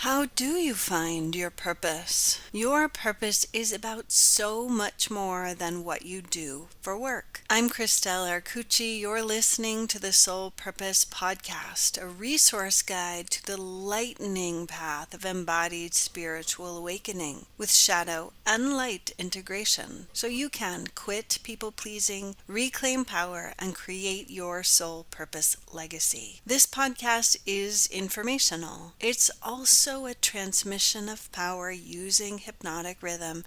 How do you find your purpose? Your purpose is about so much more than what you do for work. I'm Christelle Arcucci. You're listening to the Soul Purpose Podcast, a resource guide to the lightening path of embodied spiritual awakening with shadow and light integration, so you can quit people pleasing, reclaim power, and create your soul purpose legacy. This podcast is informational. It's also a transmission of power using hypnotic rhythm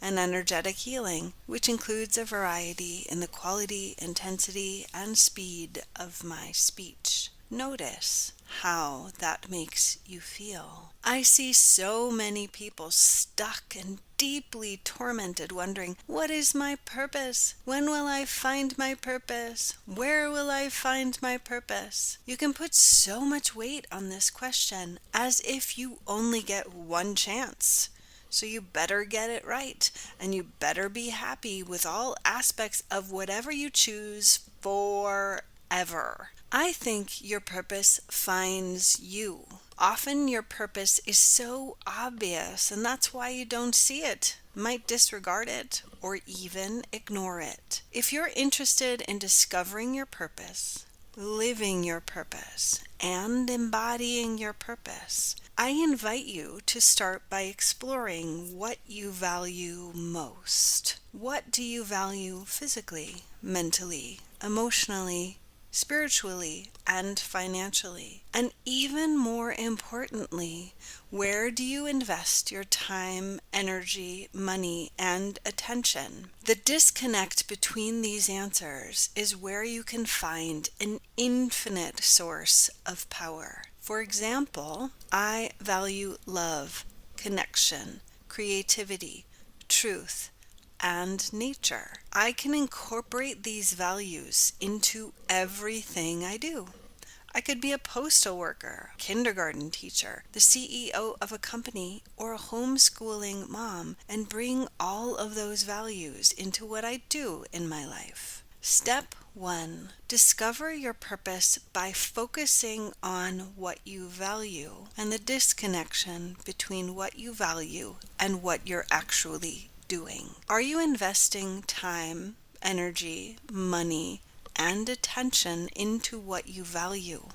and energetic healing, which includes a variety in the quality, intensity, and speed of my speech. Notice how that makes you feel. I see so many people stuck and deeply tormented, wondering, what is my purpose? When will I find my purpose? Where will I find my purpose? You can put so much weight on this question as if you only get one chance. So you better get it right, and you better be happy with all aspects of whatever you choose forever. I think your purpose finds you. Often your purpose is so obvious, and that's why you don't see it, might disregard it, or even ignore it. If you're interested in discovering your purpose, living your purpose, and embodying your purpose, I invite you to start by exploring what you value most. What do you value physically, mentally, emotionally, spiritually, and financially? And even more importantly, where do you invest your time, energy, money, and attention? The disconnect between these answers is where you can find an infinite source of power. For example, I value love, connection, creativity, truth, and nature. I can incorporate these values into everything I do. I could be a postal worker, kindergarten teacher, the CEO of a company, or a homeschooling mom, and bring all of those values into what I do in my life. Step 1. Discover your purpose by focusing on what you value and the disconnection between what you value and what you're actually doing. Are you investing time, energy, money, and attention into what you value?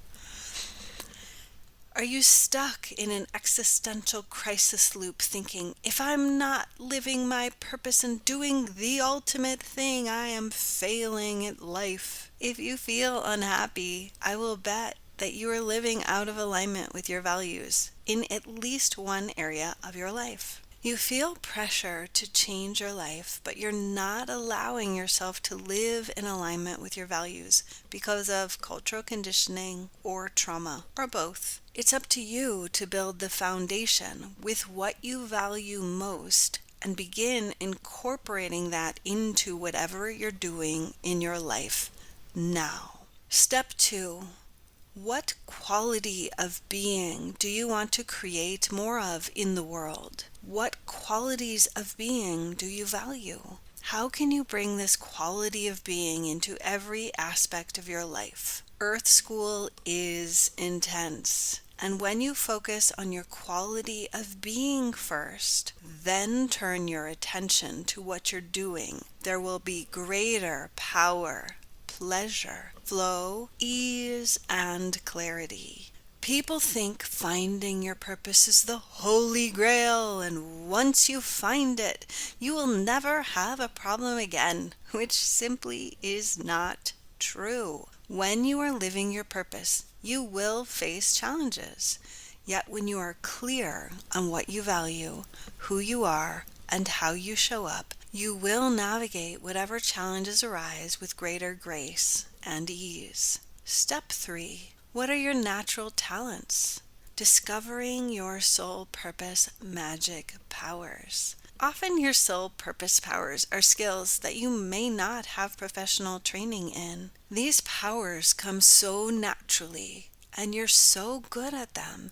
Are you stuck in an existential crisis loop thinking, if I'm not living my purpose and doing the ultimate thing, I am failing at life? If you feel unhappy, I will bet that you are living out of alignment with your values in at least one area of your life. You feel pressure to change your life, but you're not allowing yourself to live in alignment with your values because of cultural conditioning or trauma, or both. It's up to you to build the foundation with what you value most and begin incorporating that into whatever you're doing in your life now. Step 2. What quality of being do you want to create more of in the world? What qualities of being do you value? How can you bring this quality of being into every aspect of your life? Earth School is intense. And when you focus on your quality of being first, then turn your attention to what you're doing, there will be greater power, pleasure, flow, ease, and clarity. People think finding your purpose is the holy grail, and once you find it, you will never have a problem again, which simply is not true. When you are living your purpose, you will face challenges. Yet when you are clear on what you value, who you are, and how you show up, you will navigate whatever challenges arise with greater grace and ease. Step 3. What are your natural talents? Discovering your soul purpose magic powers. Often your soul purpose powers are skills that you may not have professional training in. These powers come so naturally, and you're so good at them,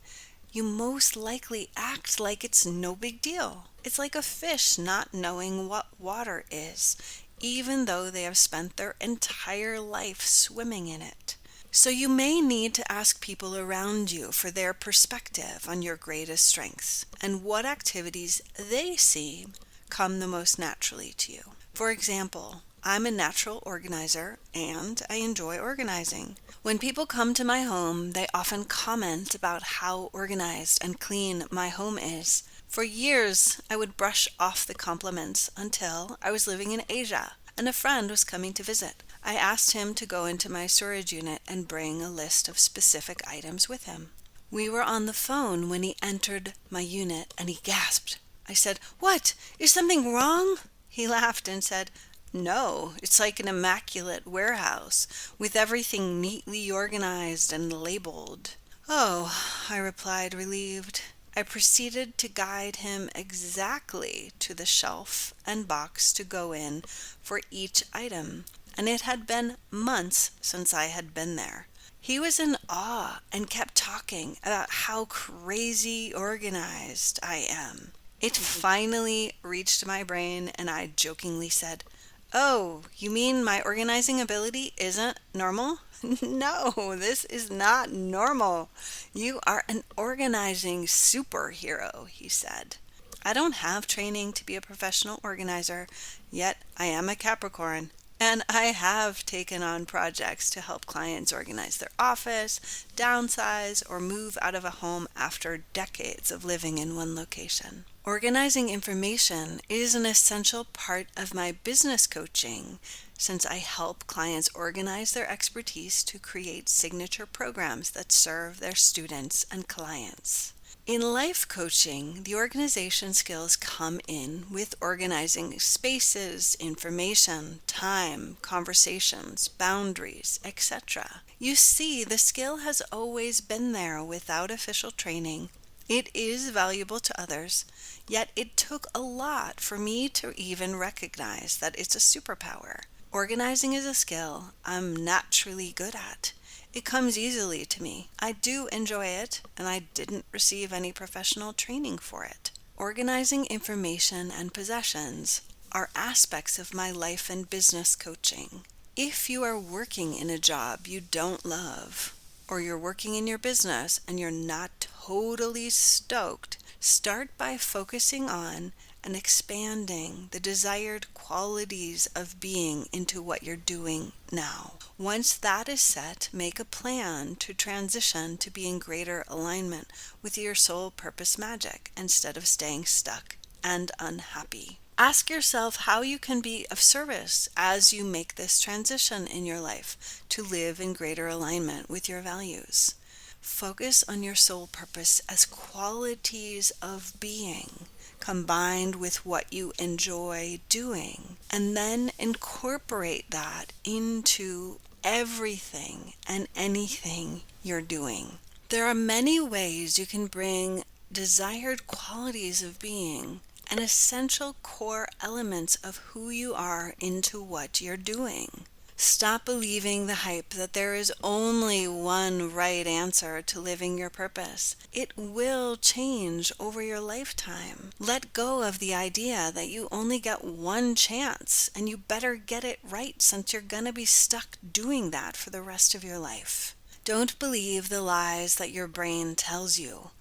you most likely act like it's no big deal. It's like a fish not knowing what water is, even though they have spent their entire life swimming in it. So you may need to ask people around you for their perspective on your greatest strengths and what activities they see come the most naturally to you. For example, I'm a natural organizer and I enjoy organizing. When people come to my home, they often comment about how organized and clean my home is. For years, I would brush off the compliments until I was living in Asia and a friend was coming to visit. I asked him to go into my storage unit and bring a list of specific items with him. We were on the phone when he entered my unit and he gasped. I said, "What? Is something wrong?" He laughed and said, "No, it's like an immaculate warehouse with everything neatly organized and labeled." "Oh," I replied, relieved. I proceeded to guide him exactly to the shelf and box to go in for each item, and it had been months since I had been there. He was in awe and kept talking about how crazy organized I am. It finally reached my brain, and I jokingly said, "Oh, you mean my organizing ability isn't normal?" "No, this is not normal. You are an organizing superhero," he said. I don't have training to be a professional organizer, yet I am a Capricorn, and I have taken on projects to help clients organize their office, downsize, or move out of a home after decades of living in one location. Organizing information is an essential part of my business coaching since I help clients organize their expertise to create signature programs that serve their students and clients. In life coaching, the organization skills come in with organizing spaces, information, time, conversations, boundaries, etc. You see, the skill has always been there without official training. It is valuable to others, yet it took a lot for me to even recognize that it's a superpower. Organizing is a skill I'm naturally good at. It comes easily to me. I do enjoy it, and I didn't receive any professional training for it. Organizing information and possessions are aspects of my life and business coaching. If you are working in a job you don't love, or you're working in your business and you're not totally stoked, start by focusing on and expanding the desired qualities of being into what you're doing now. Once that is set, make a plan to transition to be in greater alignment with your soul purpose magic instead of staying stuck and unhappy. Ask yourself how you can be of service as you make this transition in your life to live in greater alignment with your values. Focus on your soul purpose as qualities of being combined with what you enjoy doing, and then incorporate that into everything and anything you're doing. There are many ways you can bring desired qualities of being and essential core elements of who you are into what you're doing. Stop believing the hype that there is only one right answer to living your purpose. It will change over your lifetime. Let go of the idea that you only get one chance and you better get it right since you're gonna be stuck doing that for the rest of your life. Don't believe the lies that your brain tells you.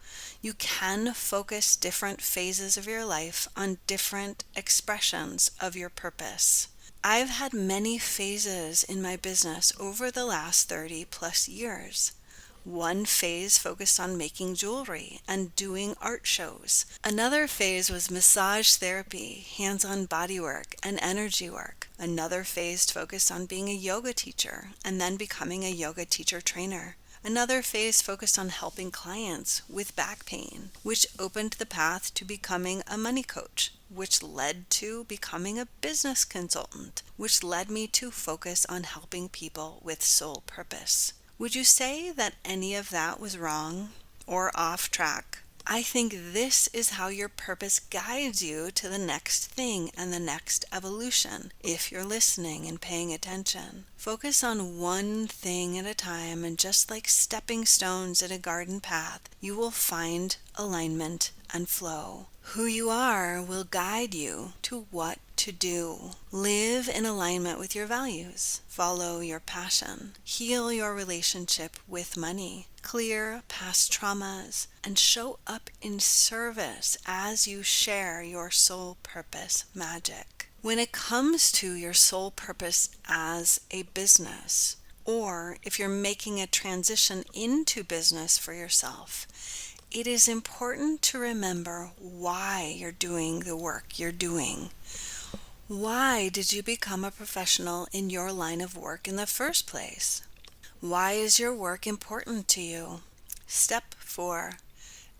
You can focus different phases of your life on different expressions of your purpose. I've had many phases in my business over the last 30 plus years. One phase focused on making jewelry and doing art shows. Another phase was massage therapy, hands-on bodywork, and energy work. Another phase focused on being a yoga teacher and then becoming a yoga teacher trainer. Another phase focused on helping clients with back pain, which opened the path to becoming a money coach, which led to becoming a business consultant, which led me to focus on helping people with soul purpose. Would you say that any of that was wrong or off track? I think this is how your purpose guides you to the next thing and the next evolution, if you're listening and paying attention. Focus on one thing at a time, and just like stepping stones in a garden path, you will find alignment and flow. Who you are will guide you to what to do. Live in alignment with your values. Follow your passion. Heal your relationship with money. Clear past traumas and show up in service as you share your soul purpose magic. When it comes to your soul purpose as a business, or if you're making a transition into business for yourself, it is important to remember why you're doing the work you're doing. Why did you become a professional in your line of work in the first place? Why is your work important to you? Step 4.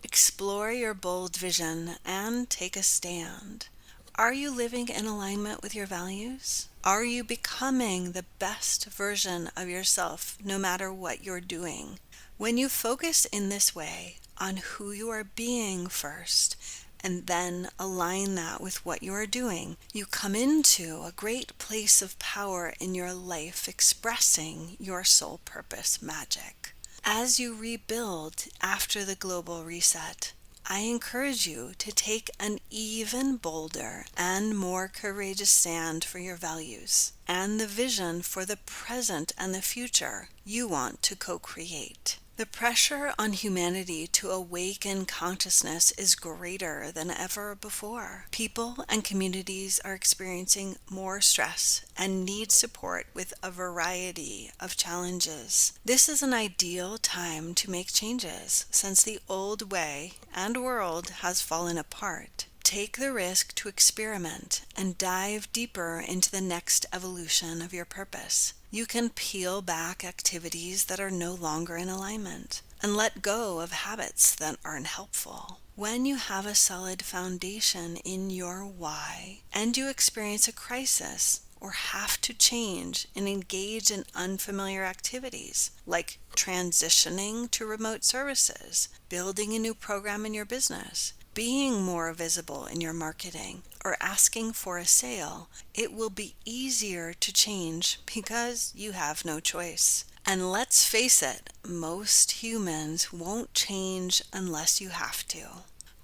Explore your bold vision and take a stand. Are you living in alignment with your values? Are you becoming the best version of yourself no matter what you're doing? When you focus in this way on who you are being first, and then align that with what you are doing, you come into a great place of power in your life, expressing your soul purpose magic. As you rebuild after the global reset, I encourage you to take an even bolder and more courageous stand for your values and the vision for the present and the future you want to co-create. The pressure on humanity to awaken consciousness is greater than ever before. People and communities are experiencing more stress and need support with a variety of challenges. This is an ideal time to make changes since the old way and world has fallen apart. Take the risk to experiment and dive deeper into the next evolution of your purpose. You can peel back activities that are no longer in alignment and let go of habits that aren't helpful. When you have a solid foundation in your why and you experience a crisis or have to change and engage in unfamiliar activities like transitioning to remote services, building a new program in your business, being more visible in your marketing, or asking for a sale, it will be easier to change because you have no choice. And let's face it, most humans won't change unless you have to.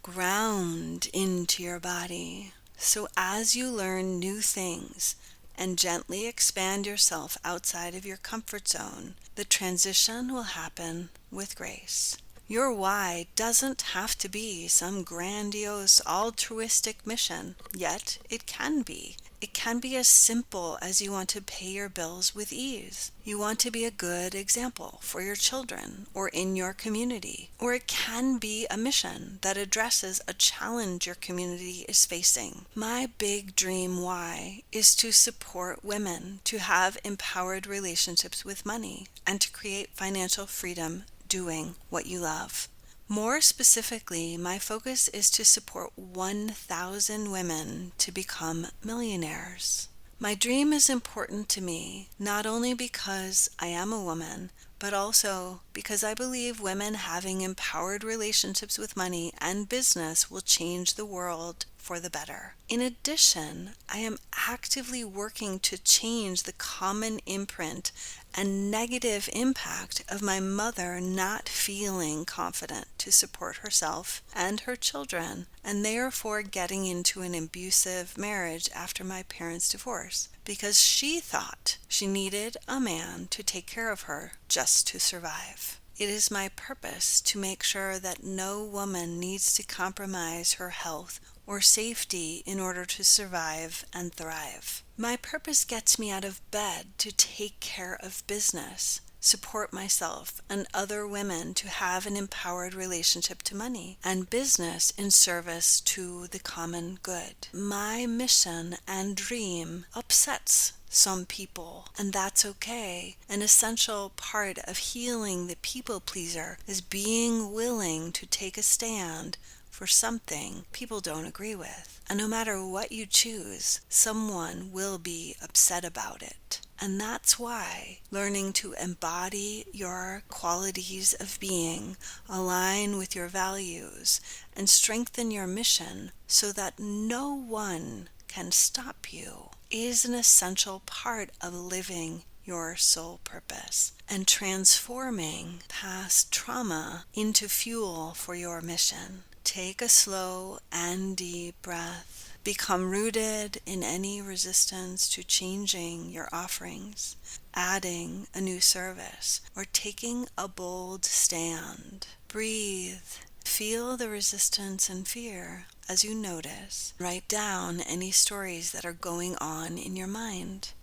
Ground into your body. So as you learn new things and gently expand yourself outside of your comfort zone, the transition will happen with grace. Your why doesn't have to be some grandiose altruistic mission, yet it can be. It can be as simple as you want to pay your bills with ease. You want to be a good example for your children or in your community. Or it can be a mission that addresses a challenge your community is facing. My big dream why is to support women to have empowered relationships with money and to create financial freedom doing what you love. More specifically, my focus is to support 1,000 women to become millionaires. My dream is important to me, not only because I am a woman, but also because I believe women having empowered relationships with money and business will change the world for the better. In addition, I am actively working to change the common imprint and negative impact of my mother not feeling confident to support herself and her children, and therefore getting into an abusive marriage after my parents' divorce, because she thought she needed a man to take care of her just to survive. It is my purpose to make sure that no woman needs to compromise her health or safety in order to survive and thrive. My purpose gets me out of bed to take care of business, support myself and other women to have an empowered relationship to money, and business in service to the common good. My mission and dream upsets some people, and that's okay. An essential part of healing the people pleaser is being willing to take a stand for something people don't agree with. And no matter what you choose, someone will be upset about it. And that's why learning to embody your qualities of being, align with your values, and strengthen your mission so that no one can stop you is an essential part of living your soul purpose and transforming past trauma into fuel for your mission. Take a slow and deep breath. Become rooted in any resistance to changing your offerings, adding a new service, or taking a bold stand. Breathe. Feel the resistance and fear as you notice. Write down any stories that are going on in your mind.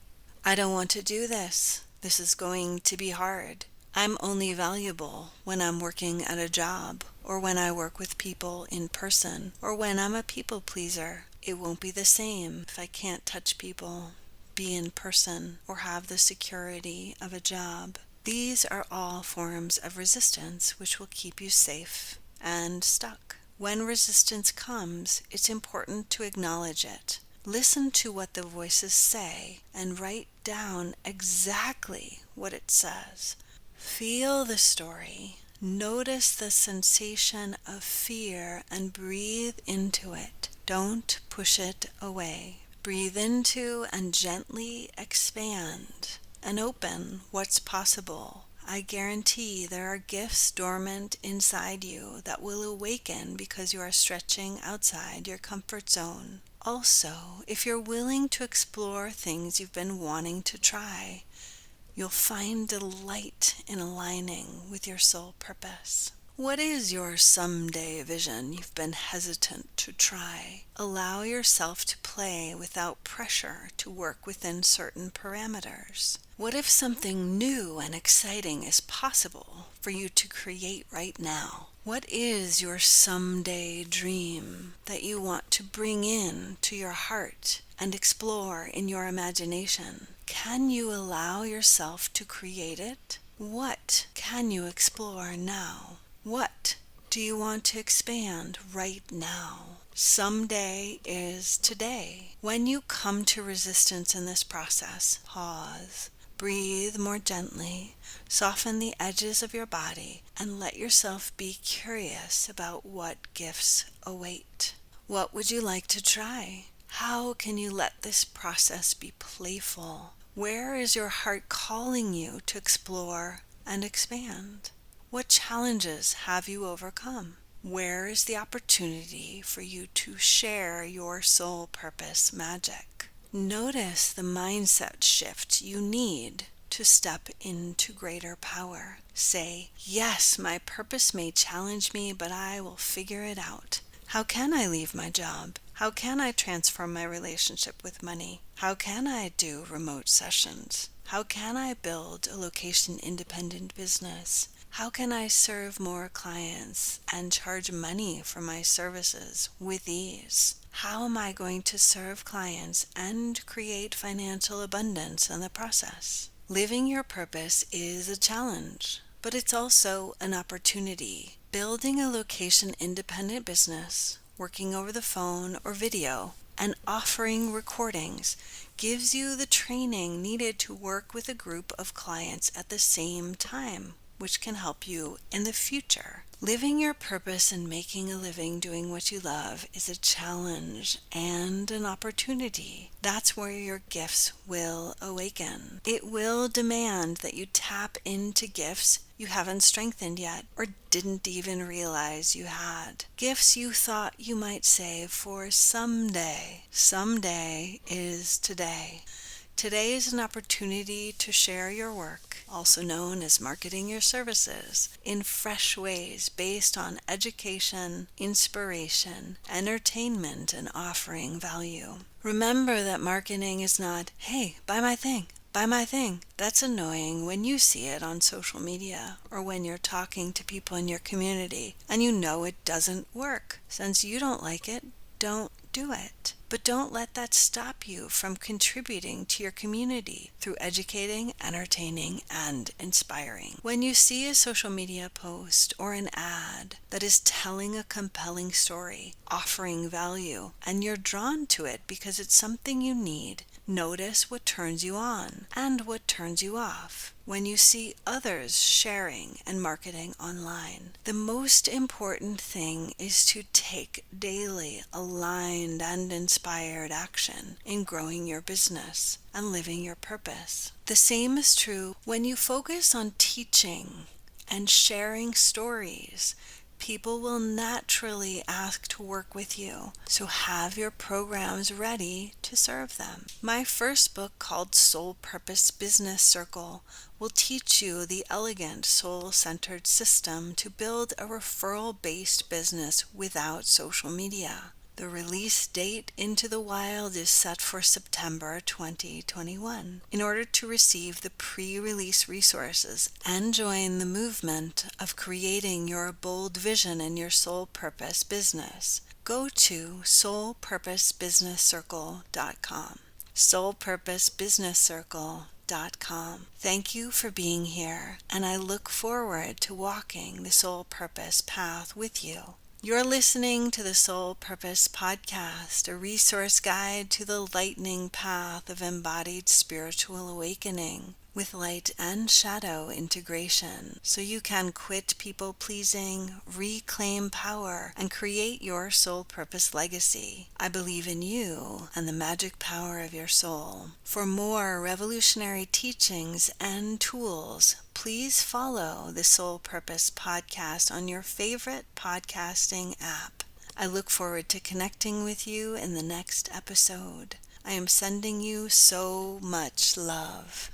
I don't want to do this. This is going to be hard. I'm only valuable when I'm working at a job, or when I work with people in person, or when I'm a people pleaser. It won't be the same if I can't touch people, be in person, or have the security of a job. These are all forms of resistance which will keep you safe and stuck. When resistance comes, it's important to acknowledge it. Listen to what the voices say and write down exactly what it says. Feel the story. Notice the sensation of fear and breathe into it. Don't push it away. Breathe into and gently expand and open what's possible. I guarantee there are gifts dormant inside you that will awaken because you are stretching outside your comfort zone. Also, if you're willing to explore things you've been wanting to try, you'll find delight in aligning with your soul purpose. What is your someday vision you've been hesitant to try? Allow yourself to play without pressure to work within certain parameters. What if something new and exciting is possible for you to create right now? What is your someday dream that you want to bring in to your heart and explore in your imagination? Can you allow yourself to create it? What can you explore now? What do you want to expand right now? Someday is today. When you come to resistance in this process, pause. Breathe more gently, soften the edges of your body, and let yourself be curious about what gifts await. What would you like to try? How can you let this process be playful? Where is your heart calling you to explore and expand? What challenges have you overcome? Where is the opportunity for you to share your soul purpose magic? Notice the mindset shift you need to step into greater power. Say, yes, my purpose may challenge me, but I will figure it out. How can I leave my job? How can I transform my relationship with money? How can I do remote sessions? How can I build a location-independent business? How can I serve more clients and charge money for my services with ease? How am I going to serve clients and create financial abundance in the process? Living your purpose is a challenge, but it's also an opportunity. Building a location-independent business, working over the phone or video, and offering recordings gives you the training needed to work with a group of clients at the same time, which can help you in the future. Living your purpose and making a living doing what you love is a challenge and an opportunity. That's where your gifts will awaken. It will demand that you tap into gifts you haven't strengthened yet or didn't even realize you had. Gifts you thought you might save for someday. Someday is today. Today is an opportunity to share your work, also known as marketing your services, in fresh ways based on education, inspiration, entertainment, and offering value. Remember that marketing is not, hey, buy my thing. Buy my thing. That's annoying when you see it on social media or when you're talking to people in your community and you know it doesn't work. Since you don't like it, don't do it. But don't let that stop you from contributing to your community through educating, entertaining, and inspiring. When you see a social media post or an ad that is telling a compelling story, offering value, and you're drawn to it because it's something you need, notice what turns you on and what turns you off. When you see others sharing and marketing online, the most important thing is to take daily, aligned, and inspired action in growing your business and living your purpose. The same is true when you focus on teaching and sharing stories. people will naturally ask to work with you, so have your programs ready to serve them. My first book, called Soul Purpose Business Circle, will teach you the elegant soul-centered system to build a referral-based business without social media. The release date into the wild is set for September 2021. In order to receive the pre-release resources and join the movement of creating your bold vision in your soul purpose business, go to soulpurposebusinesscircle.com. soulpurposebusinesscircle.com. Thank you for being here, and I look forward to walking the soul purpose path with you. You're listening to the Soul Purpose Podcast, a resource guide to the lightning path of embodied spiritual awakening with light and shadow integration, so you can quit people-pleasing, reclaim power, and create your soul purpose legacy. I believe in you and the magic power of your soul. For more revolutionary teachings and tools, please follow the Soul Purpose Podcast on your favorite podcasting app. I look forward to connecting with you in the next episode. I am sending you so much love.